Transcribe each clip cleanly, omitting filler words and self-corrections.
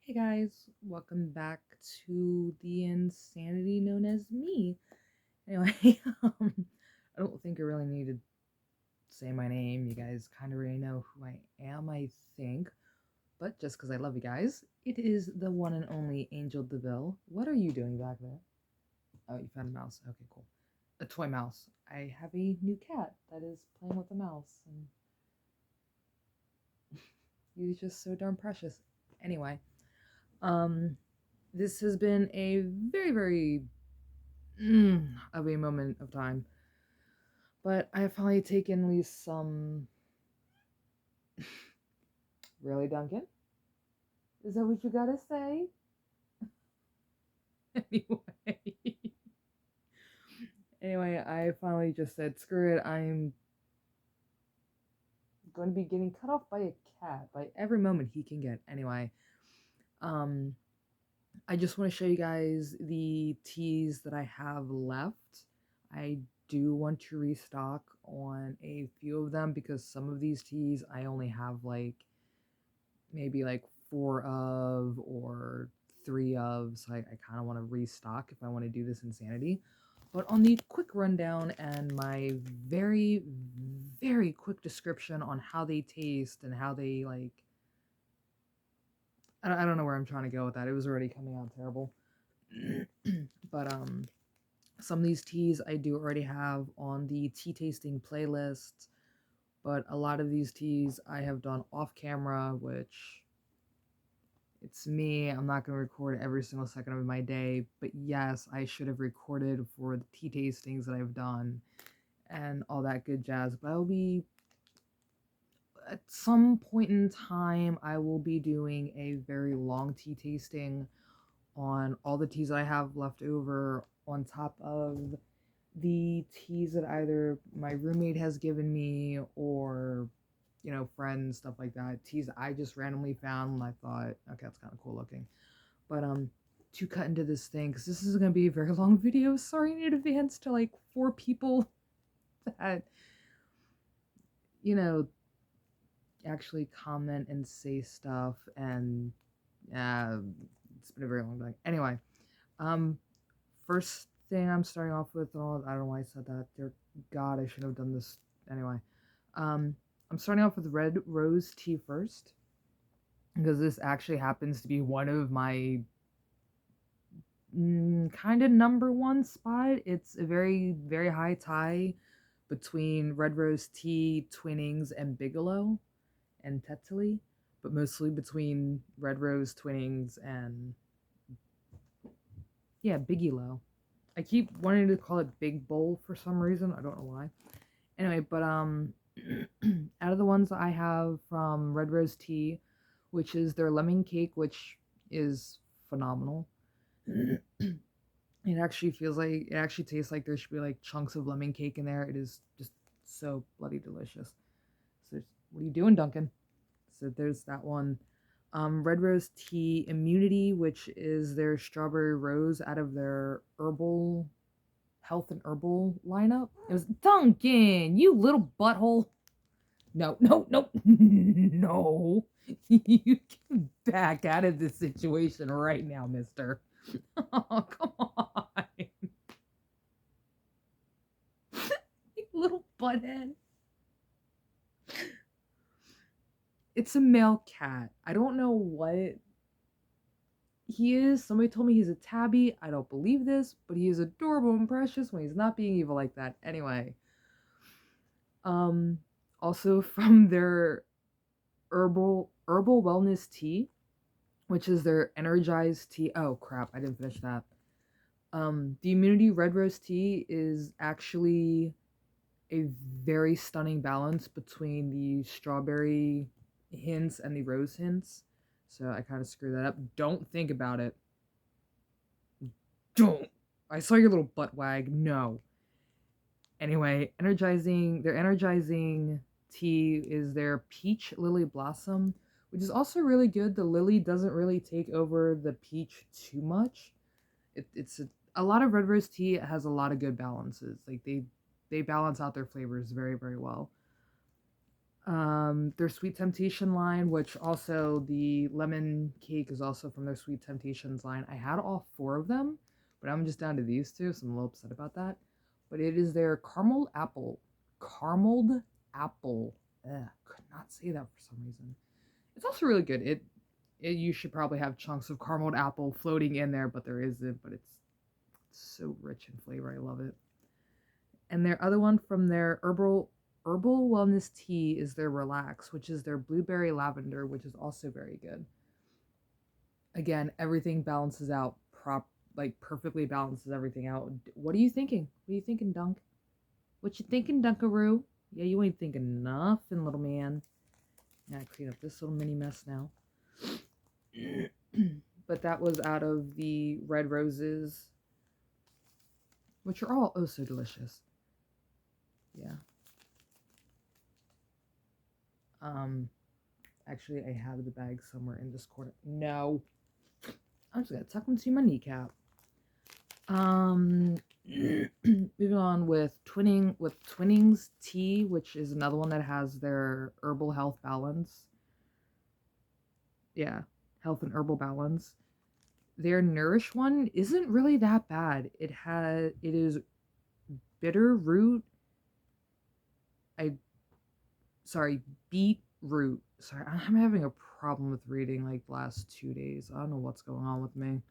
Hey guys, welcome back to the insanity known as me. Anyway, I don't think I really need to say my name. You guys kind of already know who I am, I think. But just because I love you guys, it is the one and only Angel DeVille. What are you doing back there? Oh, you found a mouse. Okay, cool. A toy mouse. I have a new cat that is playing with a mouse, and he's just so darn precious. Anyway, um, this has been a very of a moment of time. But I have finally taken at least some. Really, Duncan? Is that what you gotta say? Anyway. Anyway, I finally just said, screw it, I'm going to be getting cut off by a cat by every moment he can get. Anyway, um, I just want to show you guys the teas that I have left. I do want to restock on a few of them because some of these teas I only have like maybe like 4 of or 3 of, so I kind of want to restock if I want to do this insanity. But on the quick rundown and my very quick description on how they taste and how they like, I don't know where I'm trying to go with that. It was already coming out terrible. But some of these teas I do already have on the tea tasting playlist, but a lot of these teas I have done off camera, which it's me. I'm not going to record every single second of my day, but yes, I should have recorded for the tea tastings that I've done and all that good jazz. But I'll be, at some point in time, I will be doing a very long tea tasting on all the teas that I have left over, on top of the teas that either my roommate has given me or friends, stuff like that. Teas I just randomly found and I thought, okay, that's kind of cool looking. But to cut into this thing, because this is going to be a very long video, sorry in advance to like 4 people that you know actually comment and say stuff, and it's been a very long time. Anyway, um first thing I'm starting off with, oh, I don't know why I said that, dear god, I should have done this. Anyway, um I'm starting off with red rose tea first, because this actually happens to be one of my kind of number one spot. It's a very high tie between red rose tea, Twinnings, and Bigelow and Tetley, but mostly between red rose, Twinnings, and yeah, Bigelow. I keep wanting to call it Big Bowl for some reason. I don't know why. Anyway, but out of the ones I have from Red Rose Tea, which is their lemon cake, which is phenomenal. It actually feels like, it actually tastes like there should be like chunks of lemon cake in there. It is just so bloody delicious. So what are you doing, Duncan? So there's that one. Red Rose Tea Immunity, which is their strawberry rose out of their herbal health and herbal lineup. It was Duncan, you little butthole. No, no. You can back out of this situation right now, mister. Oh, come on. You little butthead. It's a male cat. I don't know what he is. Somebody told me he's a tabby. I don't believe this, but he is adorable and precious when he's not being evil like that. Anyway, um, also from their herbal wellness tea, which is their energized tea. Oh crap, I didn't finish that. The immunity red rose tea is actually a very stunning balance between the strawberry hints and the rose hints. So I kind of screwed that up. Don't think about it. Don't. I saw your little butt wag. No. Anyway, their energizing tea is their peach lily blossom, which is also really good. The lily doesn't really take over the peach too much. It's a lot of red rose tea has a lot of good balances. Like they balance out their flavors very well. Their Sweet Temptation line, which also the lemon cake is also from their Sweet Temptations line. I had all 4 of them, but I'm just down to these 2, so I'm a little upset about that. But it is their carameled apple. Carameled apple. Could not say that for some reason. It's also really good. You should probably have chunks of carameled apple floating in there, but there isn't. But it's so rich in flavor. I love it. And their other one from their Herbal Wellness Tea is their Relax, which is their blueberry lavender, which is also very good. Again, everything balances out perfectly balances everything out. What are you thinking? What are you thinking, Dunk? What you thinking, Dunkaroo? Yeah, you ain't thinking nothing, little man. Now I clean up this little mini mess now. But that was out of the red roses, which are all oh so delicious. Yeah. Actually, I have the bag somewhere in this corner. No. I'm just gonna tuck them to my kneecap. Moving on with Twinnings Tea, which is another one that has their herbal health balance. Yeah, health and herbal balance. Their Nourish one isn't really that bad. It is bitter root. Beetroot. Sorry, I'm having a problem with reading like the last 2 days. I don't know what's going on with me.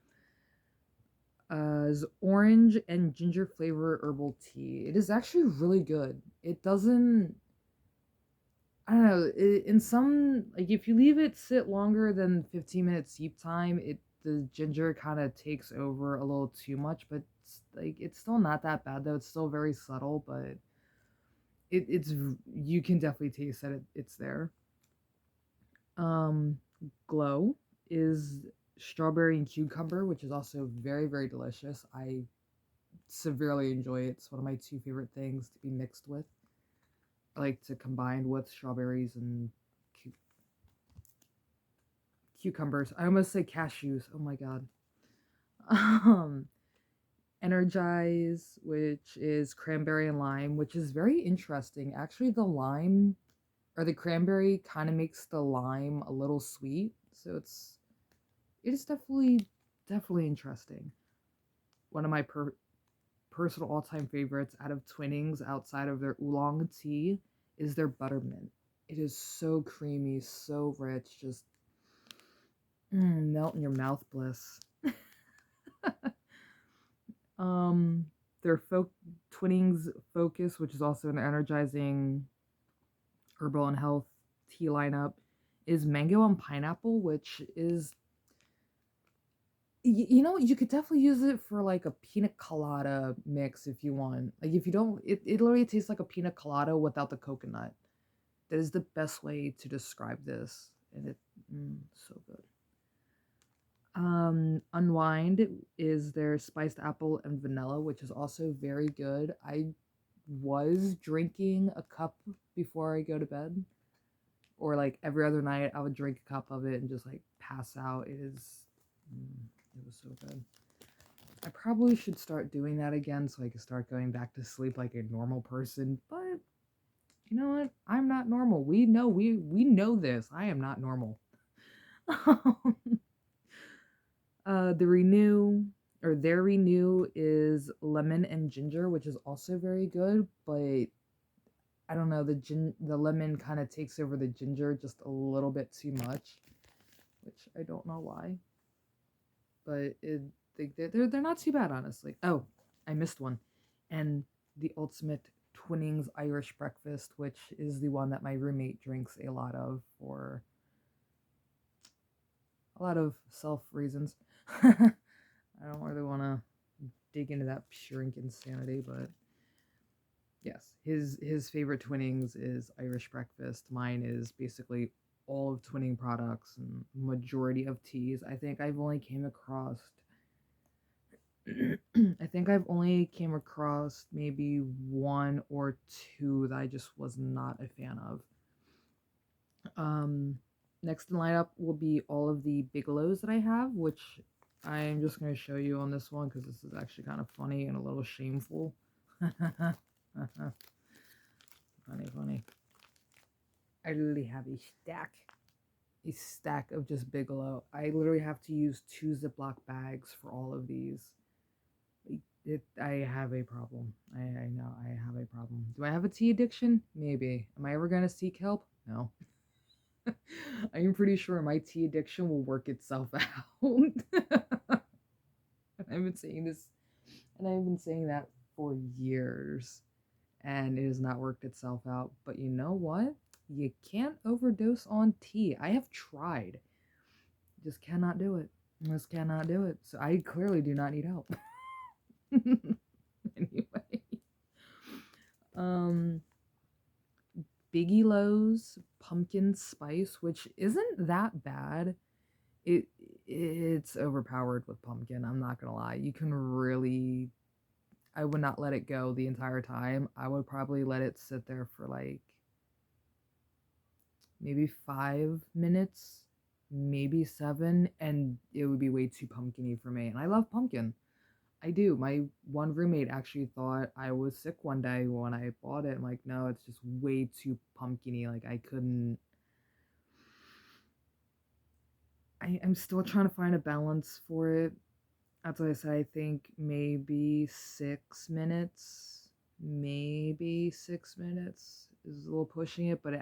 Is orange and ginger flavor herbal tea. It is actually really good. It doesn't, I don't know, in some, like if you leave it sit longer than 15 minutes steep time, the ginger kind of takes over a little too much, but it's still not that bad though. It's still very subtle, but it's you can definitely taste that it's there. Glow is strawberry and cucumber, which is also very, very delicious. I severely enjoy it. It's one of my 2 favorite things to be mixed with. I like to combine with strawberries and cucumbers. I almost say cashews. Oh my god. Energize, which is cranberry and lime, which is very interesting. Actually, the lime or the cranberry kind of makes the lime a little sweet, so it is definitely interesting. One of my personal all-time favorites out of Twinnings, outside of their oolong tea, is their Buttermint. It is so creamy, so rich, just melt in your mouth bliss. Their Twinnings Focus, which is also an energizing herbal and health tea lineup, is mango and pineapple, which is, you could definitely use it for like a pina colada mix if you want. Like if you don't, it literally tastes like a pina colada without the coconut. That is the best way to describe this, and so good. Unwind is their spiced apple and vanilla, which is also very good. I was drinking a cup before I go to bed, or like every other night I would drink a cup of it and just like pass out. It was so good. I probably should start doing that again so I can start going back to sleep like a normal person, but you know what? I'm not normal. We know this. I am not normal. Their Renew is lemon and ginger, which is also very good, but I don't know, the lemon kind of takes over the ginger just a little bit too much, which I don't know why. But they're not too bad, honestly. Oh, I missed one. And the ultimate Twinnings Irish breakfast, which is the one that my roommate drinks a lot of for a lot of self reasons. I don't really want to dig into that pure insanity, but yes, his favorite Twinnings is Irish breakfast. Mine is basically all of Twinning products and majority of teas. I think I've only came across maybe 1 or 2 that I just was not a fan of. Next in lineup will be all of the Bigelows that I have, which I'm just going to show you on this one because this is actually kind of funny and a little shameful. Funny. I literally have a stack of just Bigelow. I literally have to use 2 Ziploc bags for all of these. I have a problem. I know I have a problem. Do I have a tea addiction? Maybe. Am I ever gonna seek help? No. I am pretty sure my tea addiction will work itself out. I've been saying this, and I've been saying that for years, and it has not worked itself out. But you know what? You can't overdose on tea. I have tried. Just cannot do it. Just cannot do it. So I clearly do not need help. Anyway, um, Biggie Lowe's pumpkin spice, which isn't that bad. It it's overpowered with pumpkin. I'm not gonna lie. You can really. I would not let it go the entire time. I would probably let it sit there for like maybe 5 minutes, maybe 7, and it would be way too pumpkiny for me. And I love pumpkin. I do. My one roommate actually thought I was sick one day when I bought it. I'm like, no, it's just way too pumpkiny. Like I couldn't. I'm still trying to find a balance for it. That's what I said. I think maybe 6 minutes. Maybe 6 minutes is a little pushing it, but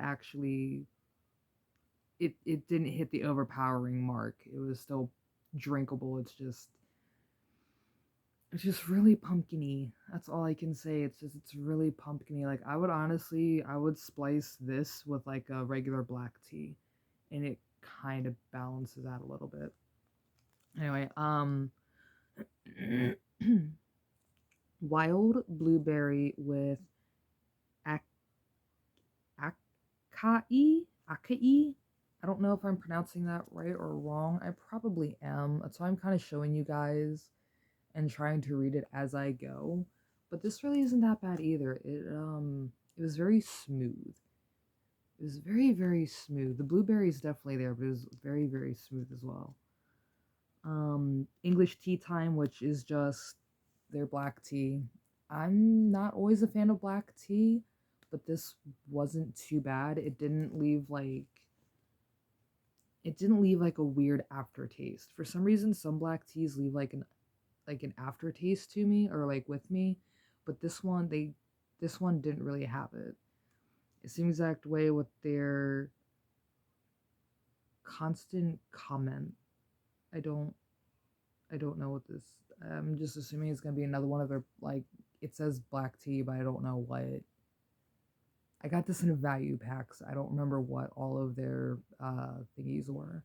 it didn't hit the overpowering mark. It was still drinkable. It's just really pumpkiny. That's all I can say. It's really pumpkiny. Like I would splice this with like a regular black tea, and it kind of balances out a little bit. Anyway, wild blueberry with ac- acai. I don't know if I'm pronouncing that right or wrong. I probably am. That's why I'm kind of showing you guys and trying to read it as I go. But this really isn't that bad either. It was very smooth. It was very, very smooth. The blueberry is definitely there, but it was very, very smooth as well. English tea time, which is just their black tea. I'm not always a fan of black tea, but this wasn't too bad. It didn't leave like a weird aftertaste. For some reason, some black teas leave like an aftertaste to me or like with me, but this one didn't really have it. It's the exact way with their constant comment. I don't I don't know what this. I'm just assuming it's gonna be another one of their like. It says black tea, but I don't know what. I got this in a value pack, so I don't remember what all of their thingies were.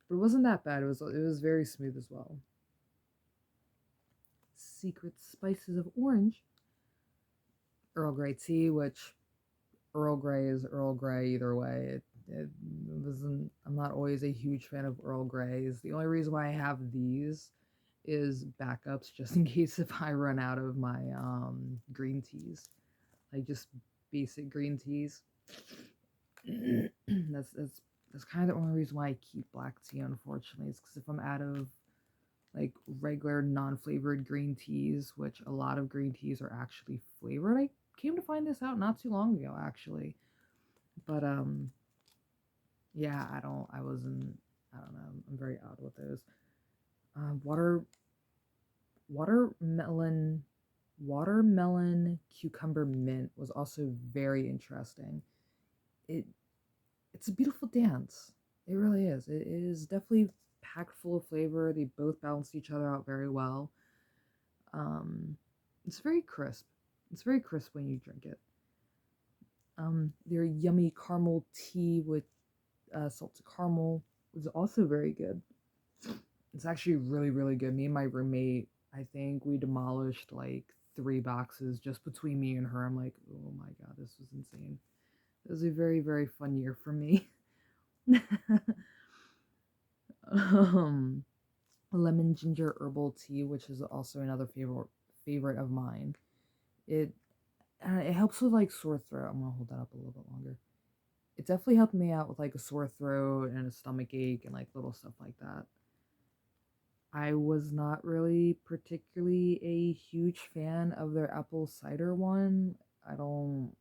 But it wasn't that bad. It was very smooth as well. Secret spices of orange. Earl Grey tea, which Earl Grey is Earl Grey either way. It wasn't. I'm not always a huge fan of Earl Greys. The only reason why I have these is backups just in case if I run out of my green teas, like just basic green teas. that's kind of the only reason why I keep black tea. Unfortunately, is because if I'm out of like regular non-flavored green teas, which a lot of green teas are actually flavored. I came to find this out not too long ago, actually. But yeah, I don't know. I'm very odd with those. Water watermelon watermelon cucumber mint was also very interesting. It it's a beautiful dance. It really is. It is definitely packed full of flavor. They both balance each other out very well. Um, it's very crisp. It's very crisp when you drink it. Their yummy caramel tea with salted caramel was also very good. It's actually really, really good. Me and my roommate, I think we demolished like 3 boxes just between me and her. I'm like, oh my god, this was insane. It was a very, very fun year for me. um, lemon ginger herbal tea, which is also another favorite of mine. It it helps with like sore throat. I'm gonna hold that up a little bit longer. It definitely helped me out with like a sore throat and a stomach ache and like little stuff like that. I was not really particularly a huge fan of their apple cider one. I don't.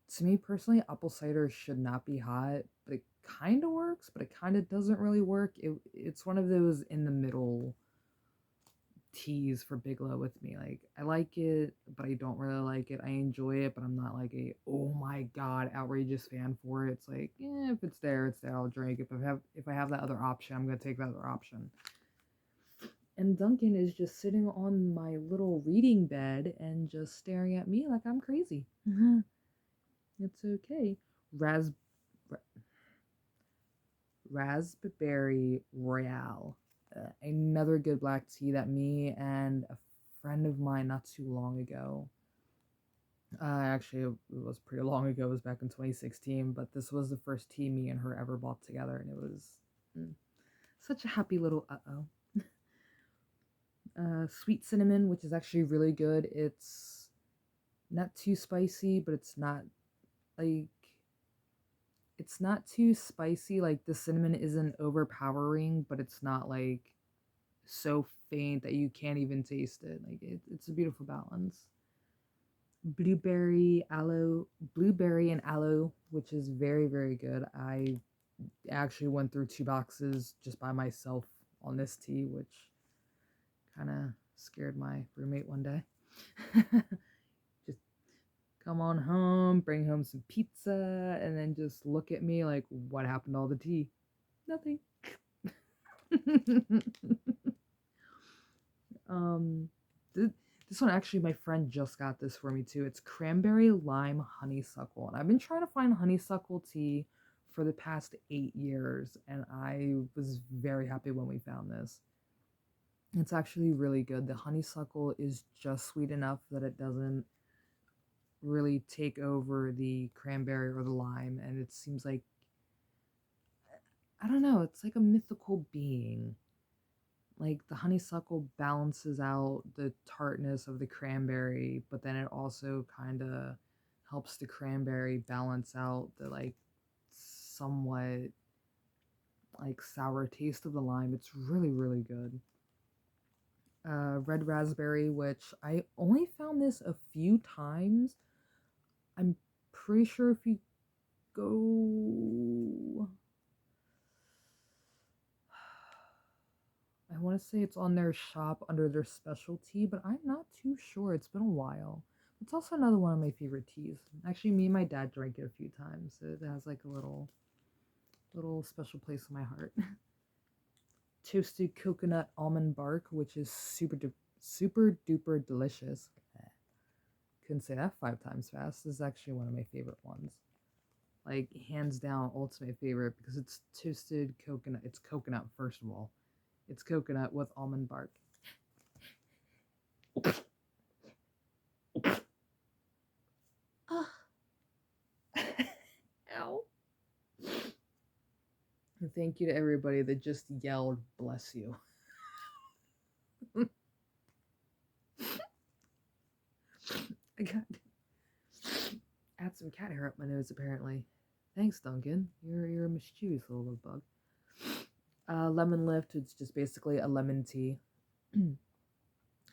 To me personally, apple cider should not be hot, but it kind of works, but it kind of doesn't really work. It's one of those in the middle teas for Bigelow with me. Like, I like it, but I don't really like it. I enjoy it, but I'm not like a oh my god outrageous fan for it. It's like, if it's there, it's there. I'll drink. If I have that other option, I'm gonna take that other option. And Duncan is just sitting on my little reading bed and just staring at me like I'm crazy. It's okay. Ras- Raspberry Royale. Another good black tea that me and a friend of mine not too long ago. Actually, it was pretty long ago. It was back in 2016, but this was the first tea me and her ever bought together, and it was such a happy little sweet cinnamon, which is actually really good. It's not too spicy, but like it's not too spicy. Like the cinnamon isn't overpowering, but it's not like so faint that you can't even taste it. Like it's a beautiful balance. Blueberry and aloe, which is very, very good. I actually went through 2 boxes just by myself on this tea, which kind of scared my roommate one day. Just come on home, bring home some pizza, and then just look at me like, what happened to all the tea? Nothing. um, this one actually, my friend just got this for me too. It's cranberry lime honeysuckle, and I've been trying to find honeysuckle tea for the past 8 years, and I was very happy when we found this. It's actually really good. The honeysuckle is just sweet enough that it doesn't really take over the cranberry or the lime, and it seems like, I don't know, it's like a mythical being. Like the honeysuckle balances out the tartness of the cranberry, but then it also kind of helps the cranberry balance out the like somewhat like sour taste of the lime. It's really, really good. Red raspberry, which I only found this a few times. I'm pretty sure if you go, I want to say it's on their shop under their specialty, but I'm not too sure. It's been a while. It's also another one of my favorite teas. Actually, me and my dad drank it a few times. So it has like a little special place in my heart. Toasted coconut almond bark, which is super duper delicious. Couldn't say that 5 times fast. This is actually one of my favorite ones. Like hands down ultimate favorite because it's toasted coconut. It's coconut first of all. It's coconut with almond bark. Ow. And thank you to everybody that just yelled, bless you. I got add some cat hair up my nose apparently. Thanks, Duncan. You're a mischievous little bug. Lemon lift, it's just basically a lemon tea.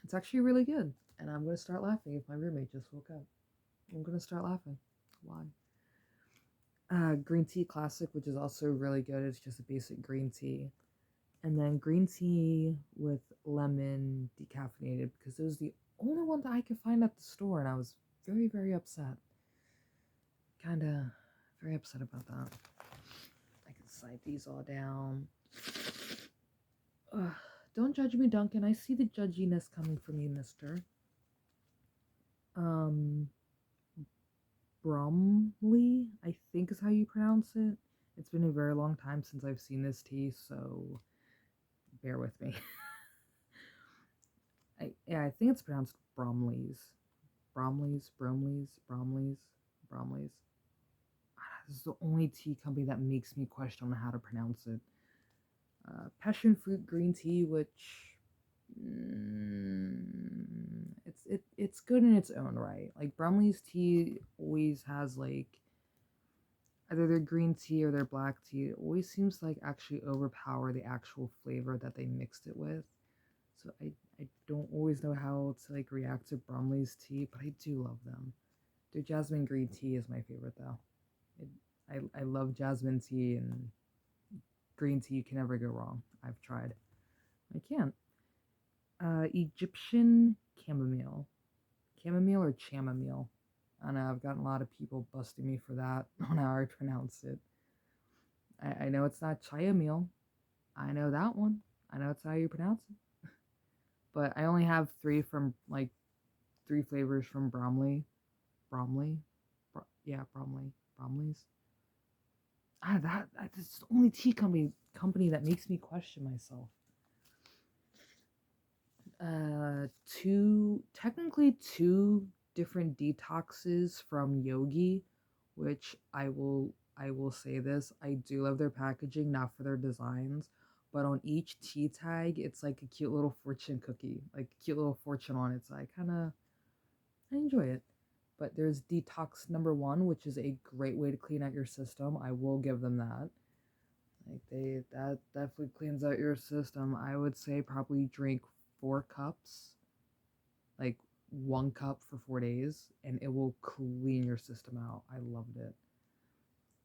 It's actually really good. And I'm gonna start laughing if my roommate just woke up. I'm gonna start laughing. Why? Green tea classic, which is also really good. It's just a basic green tea. And then green tea with lemon decaffeinated because it was the only one that I could find at the store, and I was very, very upset. Kinda very upset about that. I can slide these all down. Ugh, don't judge me, Duncan. I see the judginess coming from you, mister. Bromley, I think is how you pronounce it. It's been a very long time since I've seen this tea, so bear with me. I think it's pronounced Bromleys. Bromleys. This is the only tea company that makes me question how to pronounce it. Passion fruit green tea, which it's good in its own right. Like Bromley's tea always has like either their green tea or their black tea. It always seems to like actually overpower the actual flavor that they mixed it with. So I don't always know how to like react to Bromley's tea, but I do love them. Their jasmine green tea is my favorite though. It, I love jasmine tea, and green tea. You can never go wrong. I've tried. I can't. Egyptian chamomile. Chamomile or chamomile? I don't know. I've gotten a lot of people busting me for that on how I pronounce it. I know it's not chamomile. I know that one. I know it's how you pronounce it. But I only have three flavors from Bromley. Bromley? Yeah, Bromley. Bromley's. That's the only tea company that makes me question myself. Technically two different detoxes from Yogi, which I will say this, I do love their packaging, not for their designs, but on each tea tag it's like a cute little fortune cookie, like a cute little fortune on it, so I enjoy it. But there's detox number 1, which is a great way to clean out your system. I will give them that. Like that definitely cleans out your system. I would say probably drink 4 cups, like 1 cup for 4 days, and it will clean your system out. I loved it.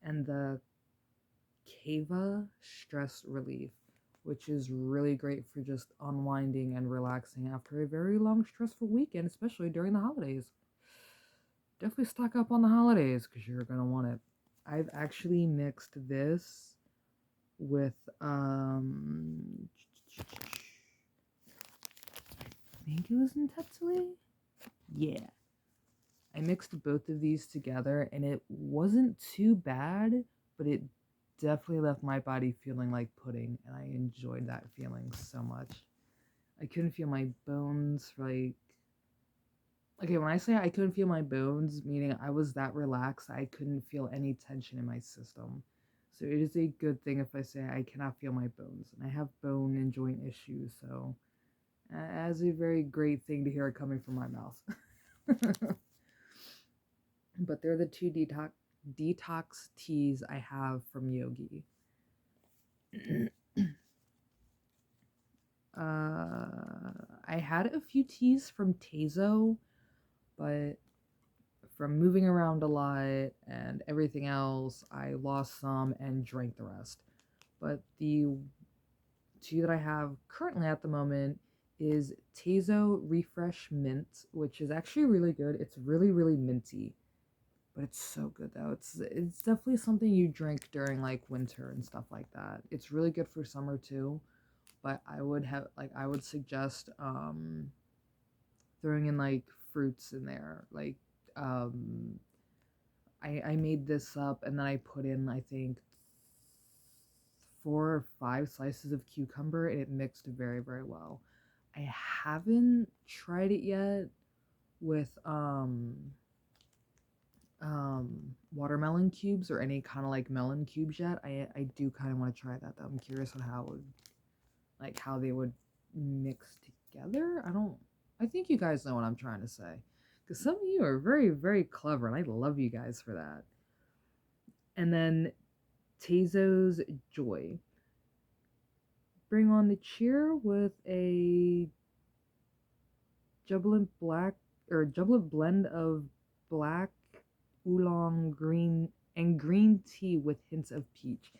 And the Keva stress relief, which is really great for just unwinding and relaxing after a very long stressful weekend, especially during the holidays. Definitely stock up on the holidays because you're gonna want it. I've actually mixed this with I think it was Untitled. Yeah. I mixed both of these together and it wasn't too bad, but it definitely left my body feeling like pudding, and I enjoyed that feeling so much. I couldn't feel my bones okay, when I say I couldn't feel my bones, meaning I was that relaxed, I couldn't feel any tension in my system. So it is a good thing if I say I cannot feel my bones, and I have bone and joint issues, so as a very great thing to hear coming from my mouth. But they're the two detox teas I have from Yogi. I had a few teas from Tazo, but from moving around a lot and everything else, I lost some and drank the rest. But the tea that I have currently at the moment is Tazo Refresh Mint, which is actually really good. It's really, really minty, but it's so good though. It's definitely something you drink during like winter and stuff like that. It's really good for summer too, but I would suggest throwing in like fruits in there. Like I made this up and then I put in, I think, 4 or 5 slices of cucumber, and it mixed very, very well. I haven't tried it yet with watermelon cubes or any kind of like melon cubes yet. I do kind of want to try that though. I'm curious on how they would mix together. I think you guys know what I'm trying to say, because some of you are very, very clever, and I love you guys for that. And then Tazo's Joy. Bring on the cheer with a jubilant blend of black oolong green tea with hints of peach.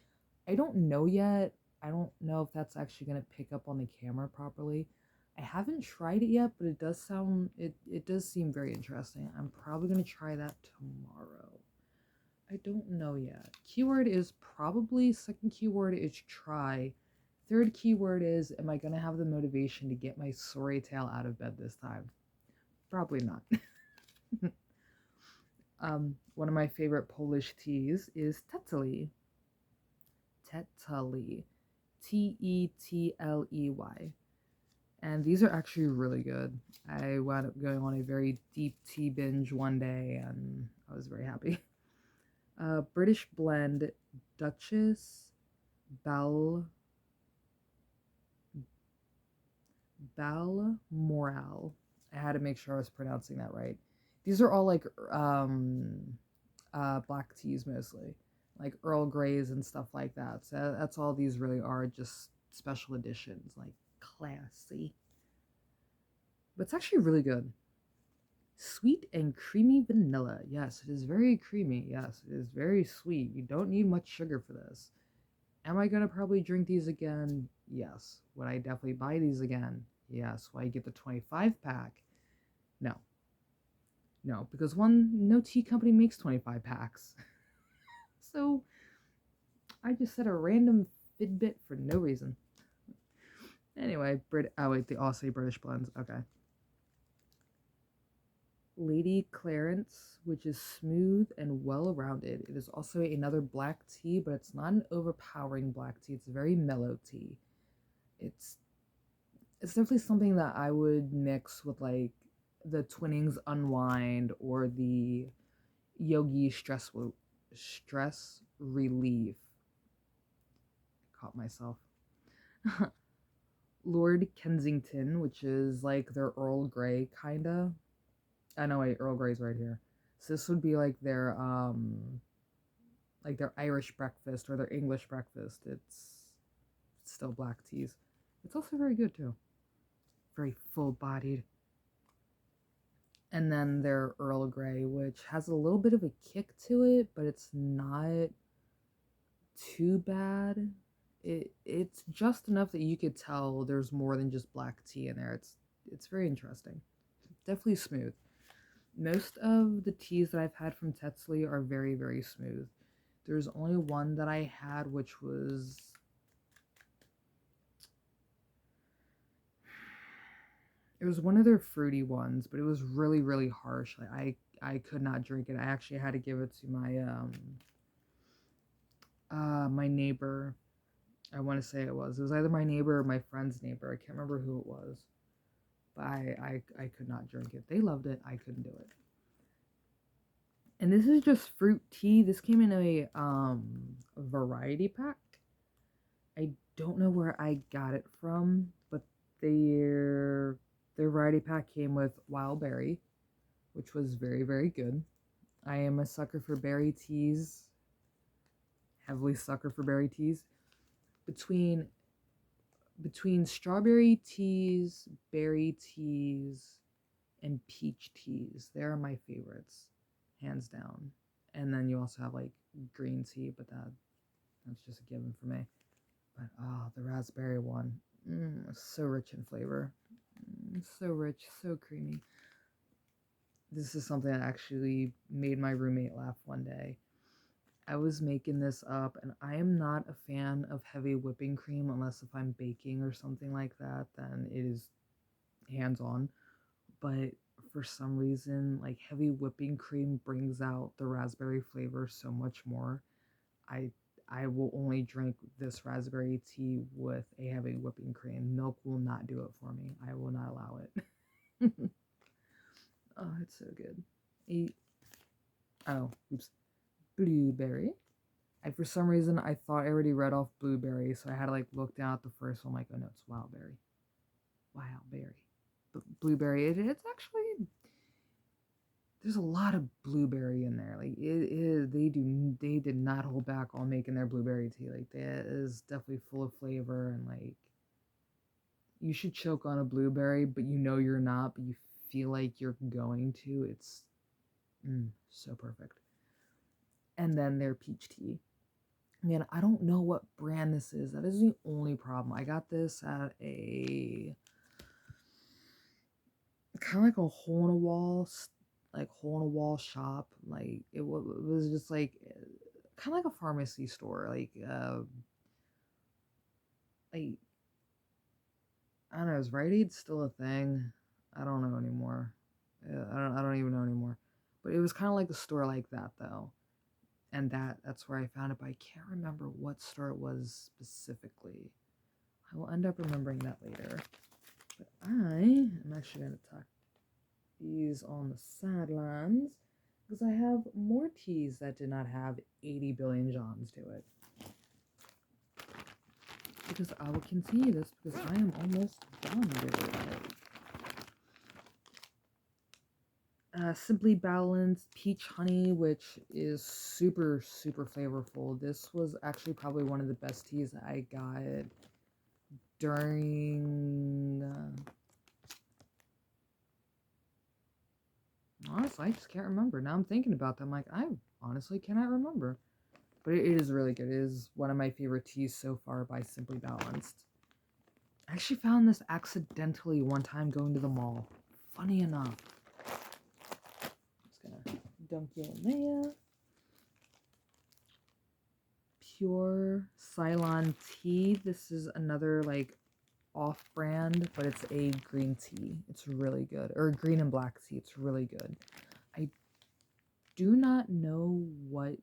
I don't know yet. I don't know if that's actually going to pick up on the camera properly. I haven't tried it yet, but it does seem very interesting. I'm probably going to try that tomorrow. I don't know yet. Keyword is probably, second keyword is try. Third keyword is, am I going to have the motivation to get my sorry tail out of bed this time? Probably not. One of my favorite Polish teas is Tetley. Tetley. Tetley. And these are actually really good. I wound up going on a very deep tea binge one day, and I was very happy. British blend Duchess Balmoral. I had to make sure I was pronouncing that right. These are all like black teas mostly, like Earl Greys and stuff like that. So that's all these really are, just special editions, like classy. But it's actually really good. Sweet and creamy vanilla. Yes, it is very creamy. Yes, it is very sweet. You don't need much sugar for this. Am I gonna probably drink these again? Yes. Would I definitely buy these again? Yes. Will I get the 25 pack? No. No, because one, no tea company makes 25 packs. So I just said a random Fitbit for no reason. Anyway, oh wait, the Aussie British blends. Okay. Lady Clarence, which is smooth and well-rounded. It is also another black tea, but it's not an overpowering black tea. It's a very mellow tea. It's definitely something that I would mix with like the Twinings Unwind or the Yogi Stress Relief. I caught myself. Lord Kensington, which is like their Earl Grey kinda. I know, wait, Earl Grey's right here. So this would be like their Irish breakfast or their English breakfast. It's still black teas. It's also very good too. Very full bodied. And then their Earl Grey, which has a little bit of a kick to it, but it's not too bad. It's just enough that you could tell there's more than just black tea in there. It's very interesting. Definitely smooth. Most of the teas that I've had from Tetley are very, very smooth. There's only one that I had, which was it was one of their fruity ones, but it was really, really harsh. Like I could not drink it. I actually had to give it to my neighbor. I want to say it was either my neighbor or my friend's neighbor. I can't remember who it was, but I could not drink it. They loved it. I couldn't do it. And this is just fruit tea. This came in a variety pack. I don't know where I got it from, but their variety pack came with wild berry, which was very, very good. I am a sucker for berry teas. Heavily sucker for berry teas. Between strawberry teas, berry teas, and peach teas, they are my favorites, hands down. And then you also have like green tea, but that's just a given for me. But the raspberry one, so rich in flavor, so rich, so creamy. This is something that actually made my roommate laugh one day. I was making this up, and I am not a fan of heavy whipping cream unless if I'm baking or something like that, then it is hands-on. But for some reason, like heavy whipping cream brings out the raspberry flavor so much more. I will only drink this raspberry tea with a heavy whipping cream. Milk will not do it for me. I will not allow it. Oh, it's so good. Oops. Blueberry. For some reason, I thought I already read off blueberry, so I had to like look down at the first one, like, oh no, it's wildberry. Wildberry. But blueberry, it's actually, there's a lot of blueberry in there. Like, it is, they did not hold back on making their blueberry tea. Like, that is definitely full of flavor, and like, you should choke on a blueberry, but you know you're not, but you feel like you're going to. It's so perfect. And then their peach tea. Man, I don't know what brand this is. That is the only problem. I got this at a kind of like a hole in a wall shop. Like it was just like kind of like a pharmacy store. Like I don't know. Is Rite Aid still a thing? I don't know anymore. I don't even know anymore. But it was kind of like a store like that though. And that's where I found it, but I can't remember what store it was specifically. I will end up remembering that later. But I am actually going to tuck these on the sidelines because I have more teas that did not have 80 billion Johns to it. Because I will continue this because I am almost done with it. Simply Balanced Peach Honey, which is super, super flavorful. This was actually probably one of the best teas that I got during honestly, I just can't remember. Now I'm thinking about them, like, I honestly cannot remember. But it is really good. It is one of my favorite teas so far by Simply Balanced. I actually found this accidentally one time going to the mall. Funny enough. Just gonna dunk you in there. Pure Ceylon tea. This is another like off-brand, but it's a green tea. It's really good. Or green and black tea. It's really good. I do not know what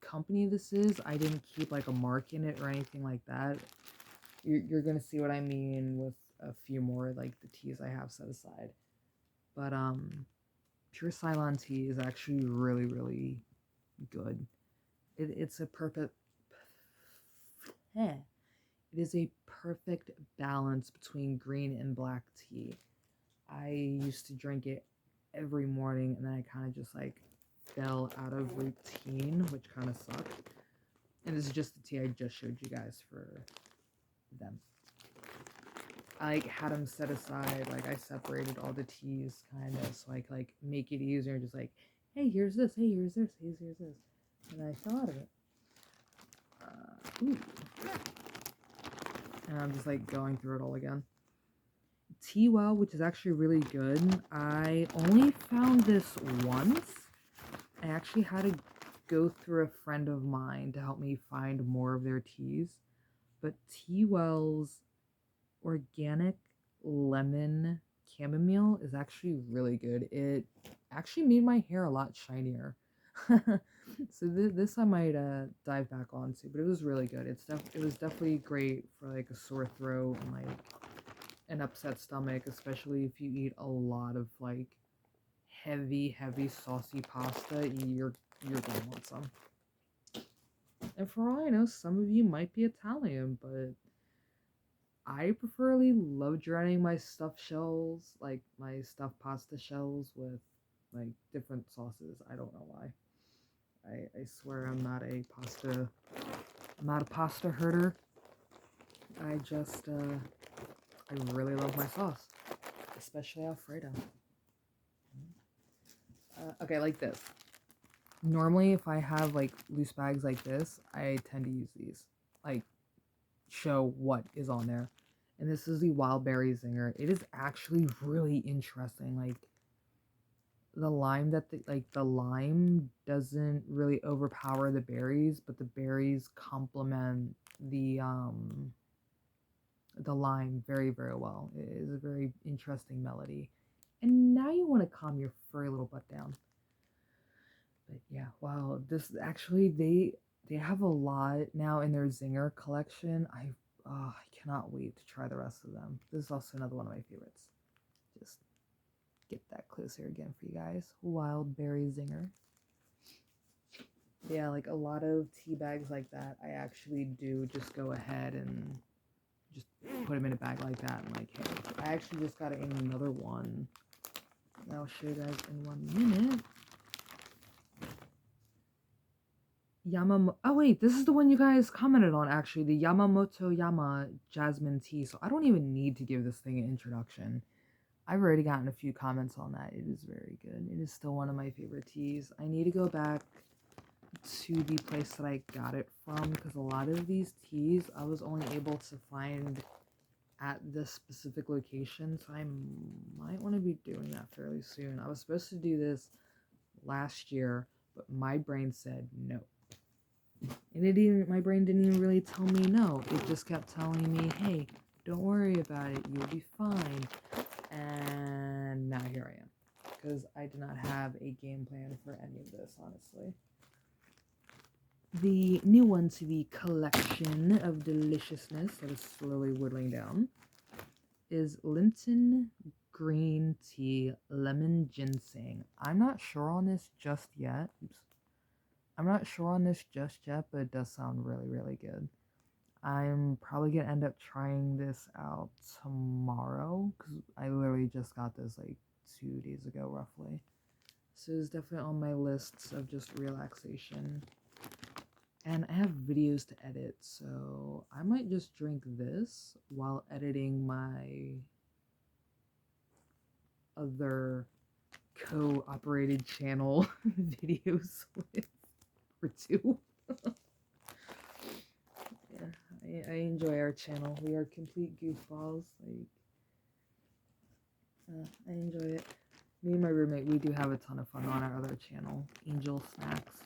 company this is. I didn't keep like a mark in it or anything like that. You're gonna see what I mean with a few more like the teas I have set aside. But pure Ceylon tea is actually really, really good. It's a perfect it is a perfect balance between green and black tea. I used to drink it every morning, and then I kind of just like fell out of routine, which kind of sucked. And this is just the tea I just showed you guys for them. I like had them set aside, like I separated all the teas kind of so I could like make it easier, just like, hey, here's this, hey, here's this, hey, here's this. And I fell out of it. Ooh. And I'm just like going through it all again. Tea Well, which is actually really good. I only found this once. I actually had to go through a friend of mine to help me find more of their teas. But Tea Well's organic lemon chamomile is actually really good. It actually made my hair a lot shinier. So this I might dive back onto, but it was really good. It was definitely great for like a sore throat and like an upset stomach, especially if you eat a lot of like heavy saucy pasta. You're gonna want some. And for all I know, some of you might be Italian, but I preferably love drowning my stuffed shells, like my stuffed pasta shells, with like different sauces. I don't know why. I swear I'm not a pasta herder. I just I really love my sauce, especially Alfredo. Okay, like this. Normally, if I have like loose bags like this, I tend to use these. Like, show what is on there. And this is the Wild Berry Zinger. It is actually really interesting. Like, the lime the lime doesn't really overpower the berries, but the berries complement the lime very, very well. It is a very interesting melody. And now you want to calm your furry little butt down. But yeah, wow, this actually they have a lot now in their Zinger collection. I cannot wait to try the rest of them. This is also another one of my favorites. Just get that closer again for you guys. Wild Berry Zinger. Yeah, like a lot of tea bags like that, I actually do just go ahead and just put them in a bag like that. And like, hey, I actually just got another one. I'll show you guys in 1 minute. Oh wait, this is the one you guys commented on actually, the Yamamoto Yama Jasmine Tea. So I don't even need to give this thing an introduction. I've already gotten a few comments on that. It is very good. It is still one of my favorite teas. I need to go back to the place that I got it from, because a lot of these teas I was only able to find at this specific location, so I might want to be doing that fairly soon. I was supposed to do this last year, but my brain said no. And my brain didn't even really tell me no. It just kept telling me, hey, don't worry about it, you'll be fine. And now here I am, because I did not have a game plan for any of this, honestly. The new one to the collection of deliciousness that is slowly whittling down is Lipton Green Tea Lemon Ginseng. I'm not sure on this just yet. But it does sound really, really good. I'm probably gonna end up trying this out tomorrow, because I literally just got this like 2 days ago, roughly. So it's definitely on my list of just relaxation. And I have videos to edit, so I might just drink this while editing my other co-operated channel videos with or two. Yeah, I enjoy our channel. We are complete goofballs. Like, I enjoy it. Me and my roommate, we do have a ton of fun on our other channel, Angel Snacks.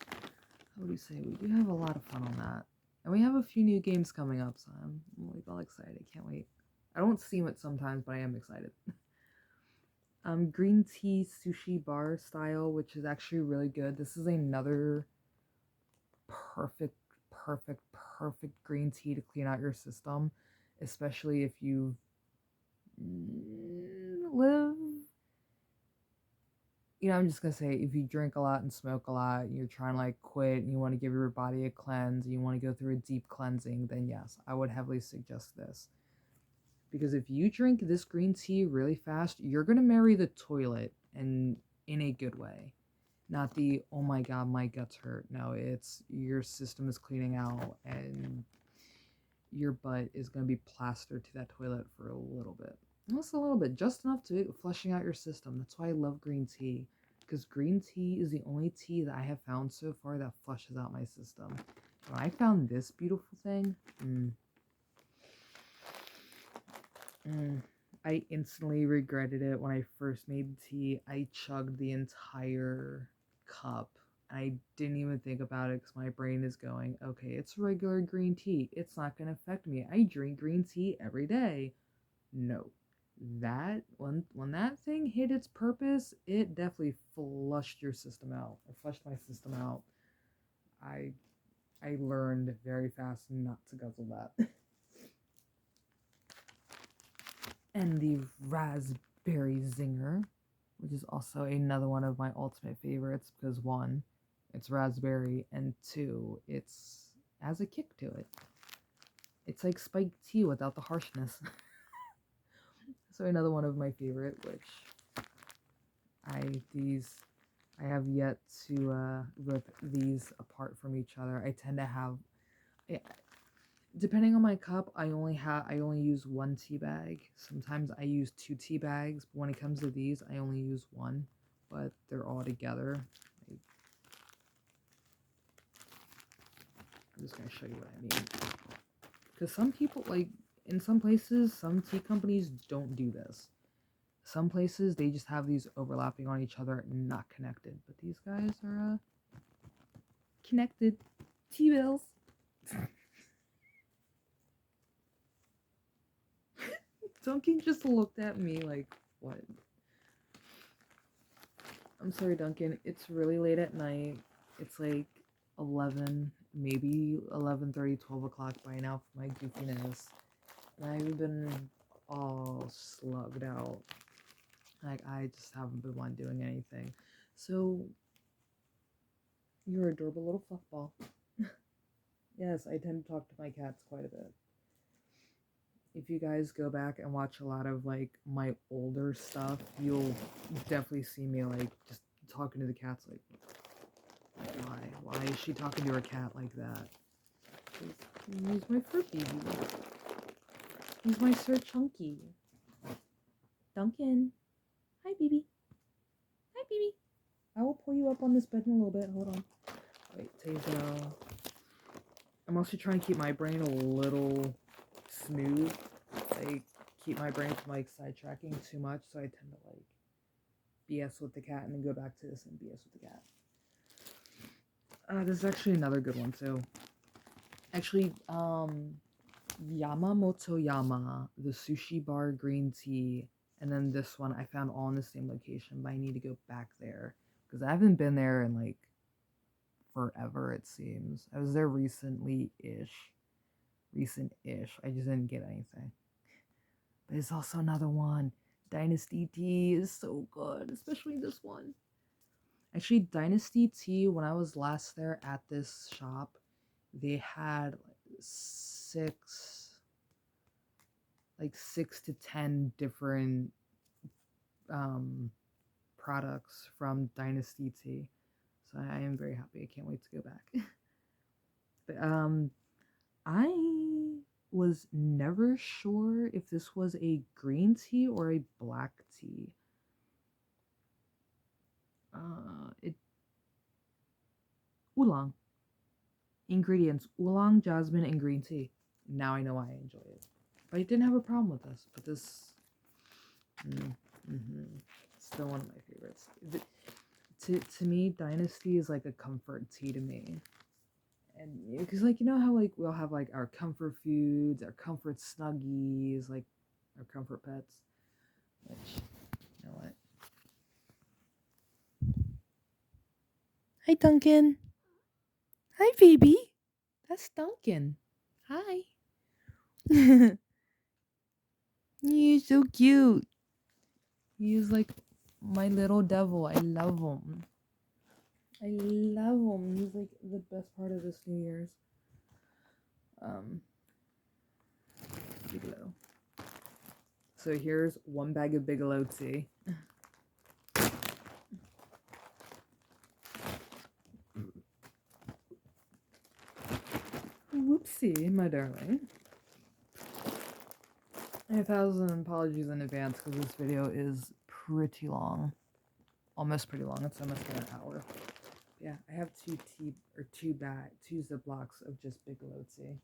How would you say? We do have a lot of fun on that. And we have a few new games coming up, so I'm like all excited. Can't wait. I don't stream it sometimes, but I am excited. Green tea sushi bar style, which is actually really good. This is another perfect, perfect, perfect green tea to clean out your system, especially if you live, I'm just gonna say, if you drink a lot and smoke a lot and you're trying to like quit and you want to give your body a cleanse, you want to go through a deep cleansing, then yes, I would heavily suggest this. Because if you drink this green tea really fast, you're gonna marry the toilet, and in a good way. Not the, oh my god, my guts hurt. No, it's your system is cleaning out and your butt is going to be plastered to that toilet for a little bit. Just a little bit, just enough to flushing out your system. That's why I love green tea. Because green tea is the only tea that I have found so far that flushes out my system. When I found this beautiful thing, I instantly regretted it when I first made the tea. I chugged the entire cup. I didn't even think about it because my brain is going, okay, it's regular green tea. It's not going to affect me. I drink green tea every day. No. That, when that thing hit its purpose, it definitely flushed your system out. Or flushed my system out. I learned very fast not to guzzle that. And the raspberry zinger, which is also another one of my ultimate favorites because one, it's raspberry, and two, it's has a kick to it. It's like spiked tea without the harshness. So another one of my favorite, which I have yet to rip these apart from each other. I tend to have, depending on my cup, I only use one tea bag. Sometimes I use 2 tea bags, but when it comes to these, I only use one. But they're all together. I'm just gonna show you what I mean. Because some people, like, in some places, some tea companies don't do this. Some places, they just have these overlapping on each other and not connected. But these guys are, connected. Tea bells. Duncan just looked at me like, what? I'm sorry, Duncan. It's really late at night. It's like 11, maybe 11:30, 12 o'clock by now for my goofiness. And I've been all slugged out. Like, I just haven't been one doing anything. So, you're an adorable little fluffball. Yes, I tend to talk to my cats quite a bit. If you guys go back and watch a lot of, like, my older stuff, you'll definitely see me, like, just talking to the cats, like, why? Why is she talking to her cat like that? He's my fur baby. He's my Sir Chunky. Duncan. Hi, baby. Hi, baby. I will pull you up on this bed in a little bit. Hold on. Wait, Tazo. I'm also trying to keep my brain a little smooth. Like, keep my brain from, like, sidetracking too much, so I tend to, like, BS with the cat and then go back to this and BS with the cat. This is actually another good one, too. Actually, Yamamoto Yama, the sushi bar green tea, and then this one I found all in the same location, but I need to go back there because I haven't been there in like forever, it seems. I was there recent-ish. I just didn't get anything. But it's also another one. Dynasty Tea is so good, especially this one. Actually, Dynasty Tea, when I was last there at this shop, they had six to 10 different products from Dynasty Tea. So I am very happy. I can't wait to go back. But I was never sure if this was a green tea or a black tea. It oolong. Ingredients: oolong, jasmine, and green tea. Now I know why I enjoy it. But I didn't have a problem with this. But this, still one of my favorites. To me, Dynasty is like a comfort tea to me. And because like, you know how like we'll have like our comfort foods, our comfort snuggies, like our comfort pets. Which, you know what? Hi, Duncan. Hi, baby. That's Duncan. Hi. He's so cute. He's like my little devil. I love him. I love him. He's like the best part of this New Year's. Bigelow. So here's one bag of Bigelow tea. Whoopsie, my darling. 1,000 apologies in advance because this video is pretty long. Almost pretty long. It's almost an hour. Yeah, I have two Ziplocs of just Bigelow tea.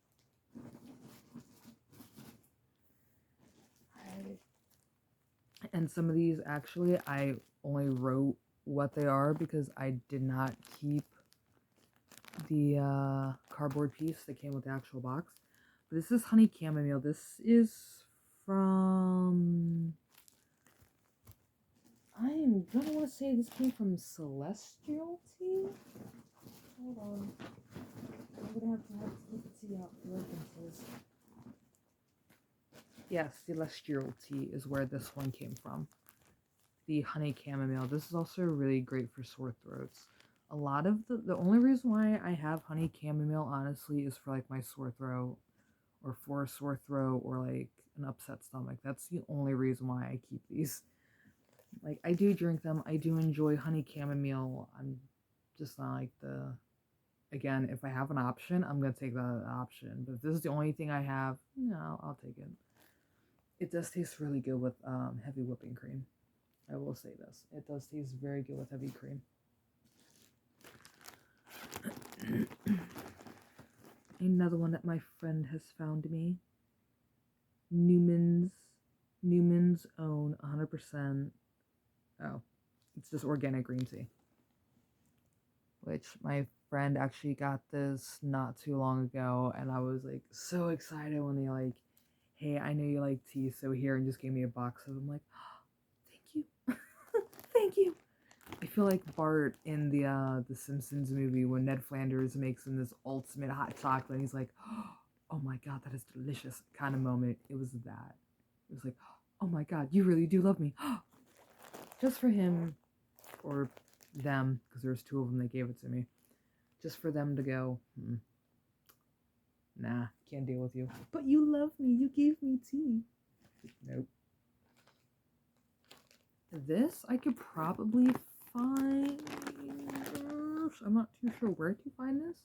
And some of these, actually, I only wrote what they are because I did not keep the cardboard piece that came with the actual box. But this is honey chamomile. This is from... I'm gonna want to say this came from Celestial Tea? Hold on. I'm gonna have to take the tea out for references. Yeah, Celestial Tea is where this one came from. The honey chamomile. This is also really great for sore throats. A lot of the only reason why I have honey chamomile, honestly, is for like my sore throat, or for a sore throat, or like an upset stomach. That's the only reason why I keep these. Like, I do drink them. I do enjoy honey chamomile. I'm just not like the... Again, if I have an option, I'm going to take that option. But if this is the only thing I have, no, I'll take it. It does taste really good with heavy whipping cream. I will say this. It does taste very good with heavy cream. Another one that my friend has found me. Newman's own 100%. Oh, it's just organic green tea. Which my friend actually got this not too long ago, and I was like so excited when they like, hey, I know you like tea, so here, and just gave me a box of them. I'm like, oh, thank you. Thank you. I feel like Bart in the Simpsons movie when Ned Flanders makes him this ultimate hot chocolate, and he's like, oh my god, that is delicious kind of moment. It was that. It was like, oh my god, you really do love me. Just for him, or them, because there's two of them that gave it to me. Just for them to go, nah, can't deal with you. But you love me, you gave me tea. Nope. This I could probably find... I'm not too sure where to find this.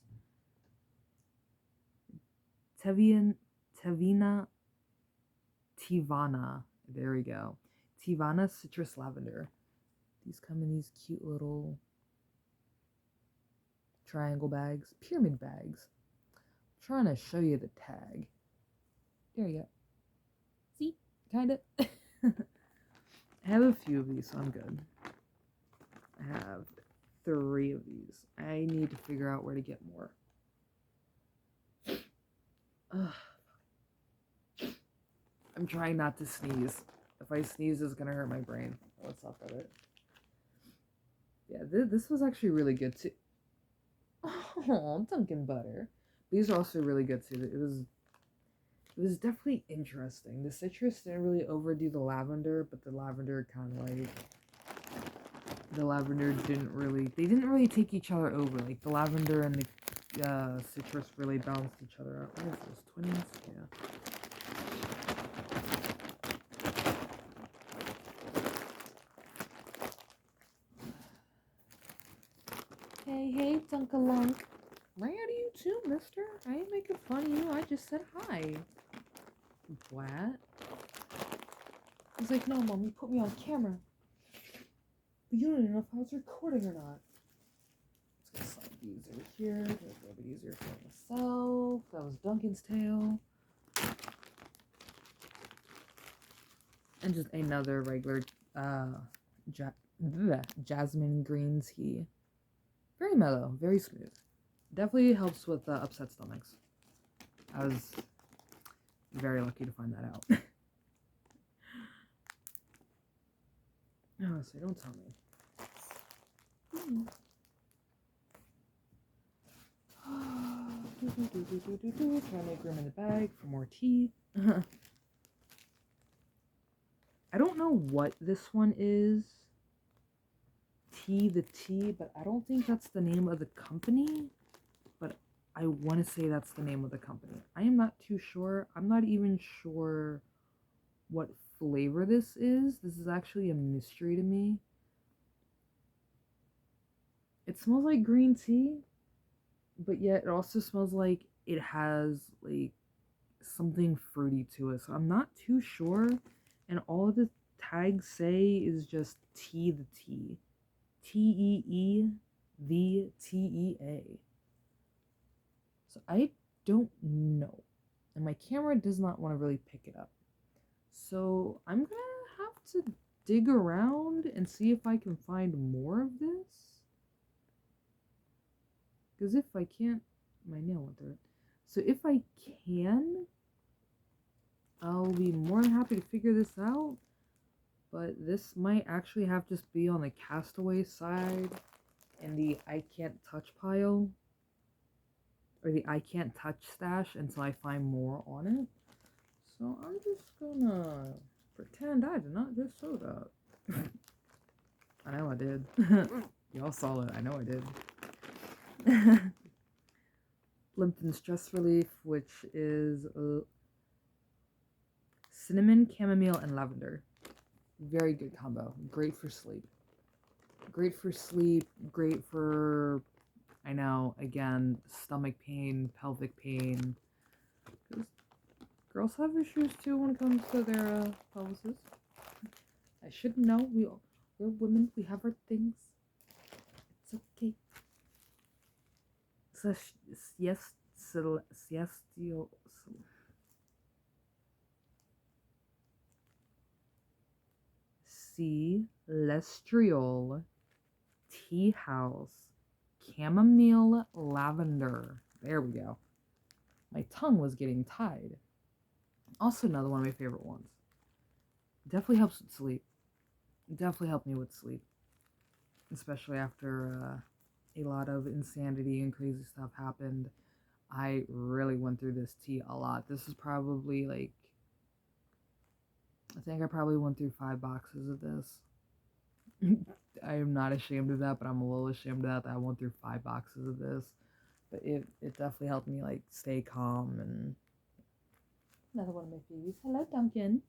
Teavana. There we go. Teavana Citrus Lavender. These come in these cute little triangle bags. Pyramid bags. I'm trying to show you the tag. There you go. See? Kinda. I have a few of these, so I'm good. I have 3 of these. I need to figure out where to get more. Ugh. I'm trying not to sneeze. If I sneeze, it's gonna hurt my brain. Let's not put it. Yeah, this was actually really good too. Oh, Dunkin' Butter. These are also really good too. It was definitely interesting. The citrus didn't really overdo the lavender, but the lavender kind of like... The lavender didn't really take each other over. Like, the lavender and the citrus really balanced each other out. What is this, twins? Yeah. Hey, Dunkalunk. Right out of you too, mister. I ain't making fun of you. I just said hi. What? 'Flat. He's like, no, Mom, you put me on camera. But you don't even know if I was recording or not. Let's get slide these over here. Make it a little bit easier for myself. That was Duncan's tail. And just another regular jasmine green tea. Very mellow, very smooth. Definitely helps with upset stomachs. I was very lucky to find that out. Oh, so don't tell me. Trying to make room in the bag for more tea. I don't know what this one is. The Tea, but I don't think that's the name of the company. But I want to say that's the name of the company. I am not too sure. I'm not even sure what flavor this is. This is actually a mystery to me. It smells like green tea, but yet it also smells like it has like something fruity to it. So I'm not too sure. And all the tags say is just the Tea. Teevta. So I don't know. And my camera does not want to really pick it up. So I'm going to have to dig around and see if I can find more of this. Because if I can't, my nail went through it. So if I can, I'll be more than happy to figure this out. But this might actually have to just be on the castaway side in the I can't touch pile. Or the I can't touch stash until I find more on it. So I'm just gonna pretend I did not just show that. I know I did. Y'all saw it. I know I did. Limp and Stress Relief, which is cinnamon, chamomile, and lavender. Very good combo. Great for sleep. Great for sleep. Great for, I know, again, stomach pain, pelvic pain. Because girls have issues too when it comes to their pelvises. I should know. We're women. We have our things. It's okay. Celestial Tea House Chamomile Lavender. There we go. My tongue was getting tied. Also another one of my favorite ones. Definitely helps with sleep. Definitely helped me with sleep. Especially after a lot of insanity and crazy stuff happened. I really went through this tea a lot. This is probably like, I think I probably went through 5 boxes of this. I am not ashamed of that, but I'm a little ashamed of that I went through 5 boxes of this. But it definitely helped me like stay calm. And another one of my babies. Hello, Duncan.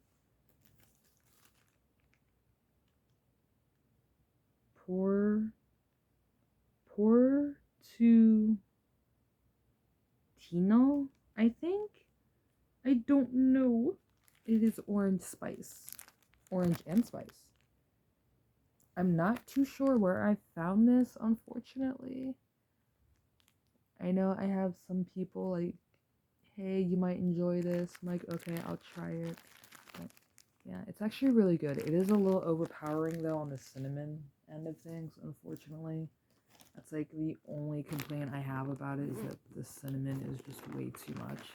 Portutino, I think. I don't know. It is orange spice. Orange and spice. I'm not too sure where I found this, unfortunately. I know I have some people like, hey, you might enjoy this. I'm like, okay, I'll try it. But yeah, it's actually really good. It is a little overpowering, though, on the cinnamon end of things, unfortunately. That's like the only complaint I have about it, is that the cinnamon is just way too much.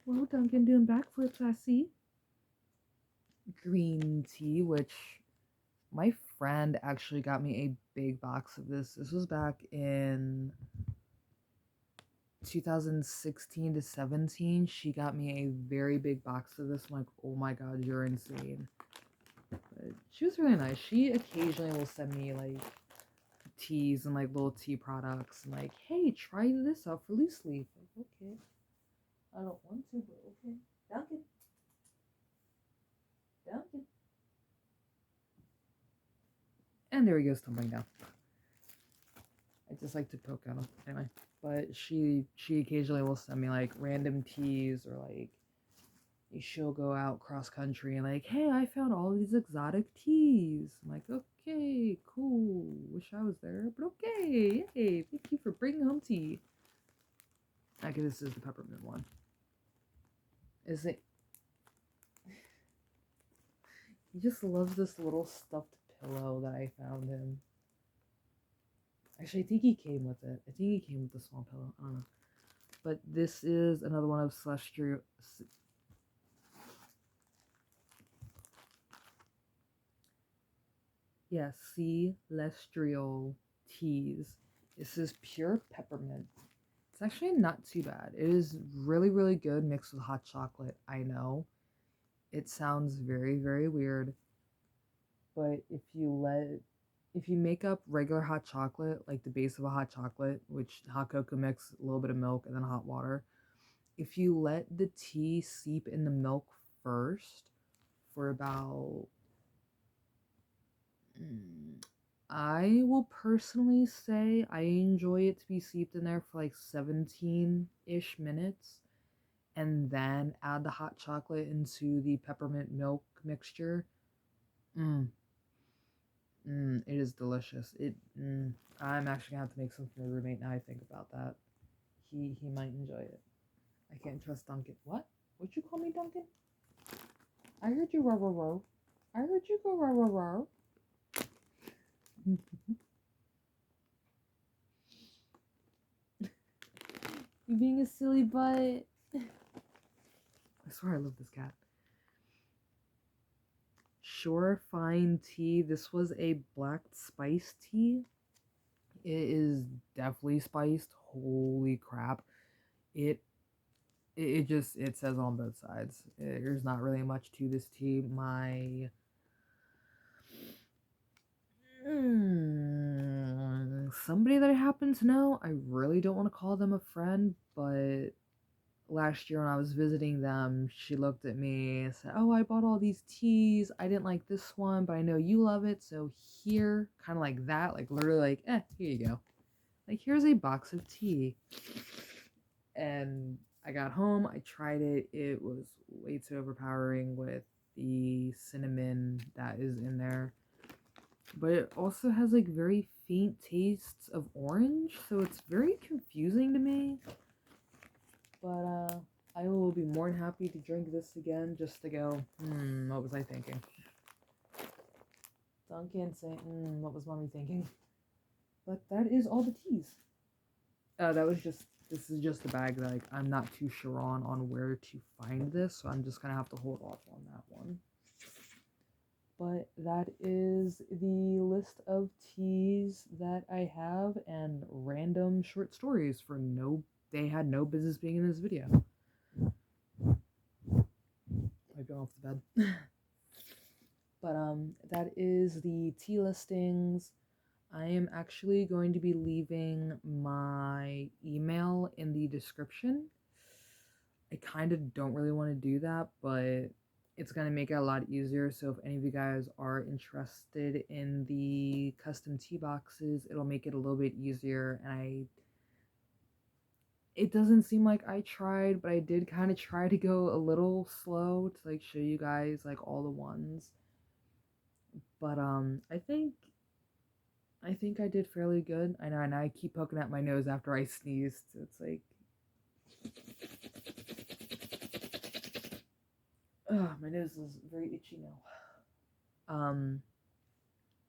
Well, Duncan doing backflips, I see. Green tea, which my friend actually got me a big box of this. This was back in 2016 to 17. She got me a very big box of this. I'm like, oh my god, you're insane. But she was really nice. She occasionally will send me like teas and like little tea products and like, hey, try this out for loose leaf. Like, okay. I don't want to, but okay. Duncan. Duncan. And there he goes, tumbling down. I just like to poke at him. Anyway. But she occasionally will send me like random teas or like she'll go out cross country and like, hey, I found all these exotic teas. I'm like, okay, cool. Wish I was there, but okay, yay! Thank you for bringing home tea. Okay, this is the peppermint one. Is it? He just loves this little stuffed pillow that I found him. Actually, I think he came with it. I think he came with the small pillow. I don't know. But this is another one of Celestial. Yeah, Celestial teas. This is pure peppermint. It's actually not too bad. It is really, really good mixed with hot chocolate. I know. It sounds very, very weird. But if you make up regular hot chocolate, like the base of a hot chocolate, which hot cocoa mix, a little bit of milk, and then hot water, if you let the tea seep in the milk first for about, I will personally say I enjoy it to be seeped in there for like 17-ish minutes, and then add the hot chocolate into the peppermint milk mixture. It is delicious. I'm actually gonna have to make some for my roommate now I think about that. He might enjoy it. I can't trust Duncan. What? What'd you call me, Duncan? I heard you row row row. I heard you go row row row. You being a silly butt. I swear I love this cat. Sure Fine tea. This was a black spice tea. It is definitely spiced. Holy crap. It says on both sides. There's not really much to this tea. Somebody that I happen to know, I really don't want to call them a friend, but last year when I was visiting them, she looked at me and said, oh, I bought all these teas. I didn't like this one, but I know you love it, so here, kind of like that, like literally like, here you go. Like, here's a box of tea. And I got home, I tried it. It was way too overpowering with the cinnamon that is in there. But it also has like very faint tastes of orange, so it's very confusing to me. But I will be more than happy to drink this again just to go, what was I thinking? Duncan saying, what was mommy thinking? But that is all the teas. This is just a bag that like, I'm not too sure on where to find this, so I'm just gonna have to hold off on that one. But that is the list of teas that I have and random short stories for they had no business being in this video. I've gone off the bed. But that is the tea listings. I am actually going to be leaving my email in the description. I kind of don't really want to do that, but it's going to make it a lot easier. So if any of you guys are interested in the custom tea boxes, it'll make it a little bit easier. And it doesn't seem like I tried, but I did kind of try to go a little slow to like show you guys like all the ones. But I think I did fairly good. I know, and I keep poking at my nose after I sneezed. So it's like, my nose is very itchy now.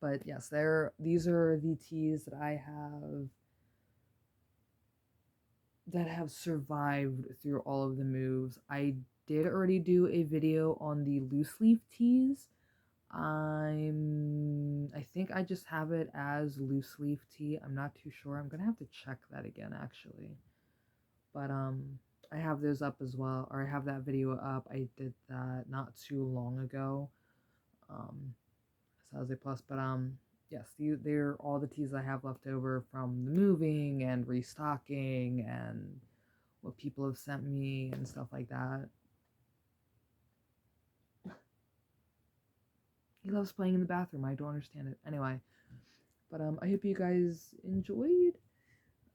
But yes, these are the teas that I have that have survived through all of the moves. I did already do a video on the loose leaf teas. I think I just have it as loose leaf tea. I'm not too sure. I'm gonna have to check that again actually. But I have those up as well, or I have that video up. I did that not too long ago. So as a plus, but yes, they're all the teas I have left over from the moving and restocking and what people have sent me and stuff like that. He loves playing in the bathroom. I don't understand it. Anyway, but I hope you guys enjoyed.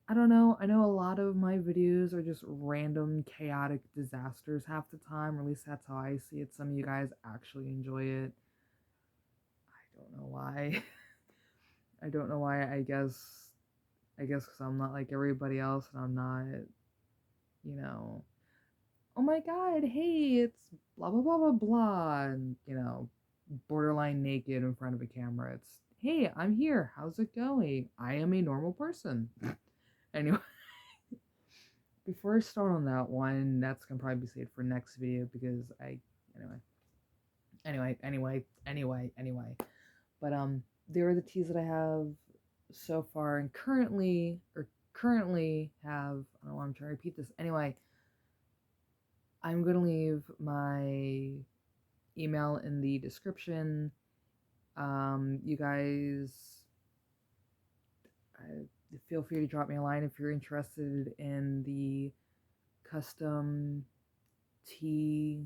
I don't know. I know a lot of my videos are just random chaotic disasters half the time, or at least that's how I see it. Some of you guys actually enjoy it. I don't know why. I don't know why. I guess because I'm not like everybody else, and I'm not, you know, oh my god, hey, it's blah blah blah blah blah, and borderline naked in front of a camera. It's, hey, I'm here. How's it going? I am a normal person. Anyway, before I start on that one, that's gonna probably be saved for next video because anyway, anyway. But there are the teas that I have so far and currently have. I don't know why I'm trying to repeat this. Anyway, I'm gonna leave my email in the description. You guys, feel free to drop me a line if you're interested in the custom tea.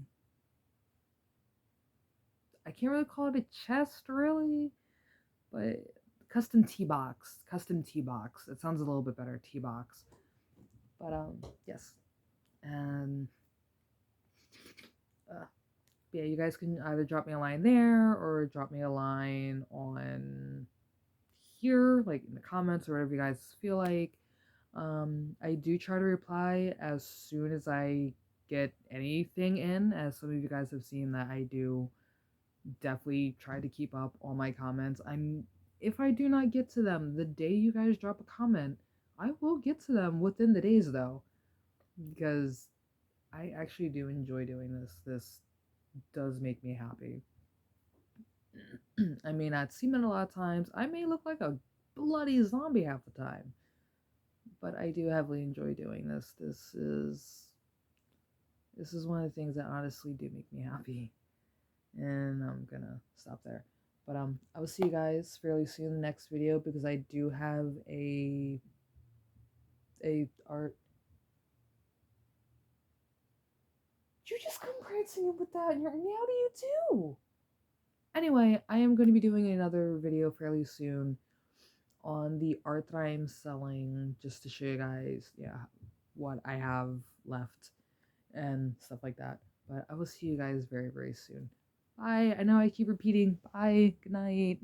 I can't really call it a chest, really, but custom tea box. Custom tea box. It sounds a little bit better, tea box. But yes, and yeah, you guys can either drop me a line there or drop me a line on here, like in the comments or whatever you guys feel like. I do try to reply as soon as I get anything in, as some of you guys have seen that I do definitely try to keep up all my comments. If I do not get to them the day you guys drop a comment, I will get to them within the days though, because I actually do enjoy doing this. This does make me happy. I may not seem it a lot of times. I may look like a bloody zombie half the time, but I do heavily enjoy doing this. This is one of the things that honestly do make me happy. And I'm gonna stop there. But I will see you guys fairly soon in the next video because I do have a art. Did you just come prancing in with that and you're meow to you too? Anyway, I am going to be doing another video fairly soon on the art that I am selling, just to show you guys, yeah, what I have left and stuff like that. But I will see you guys very, very soon. Bye. I know I keep repeating. Bye. Good night.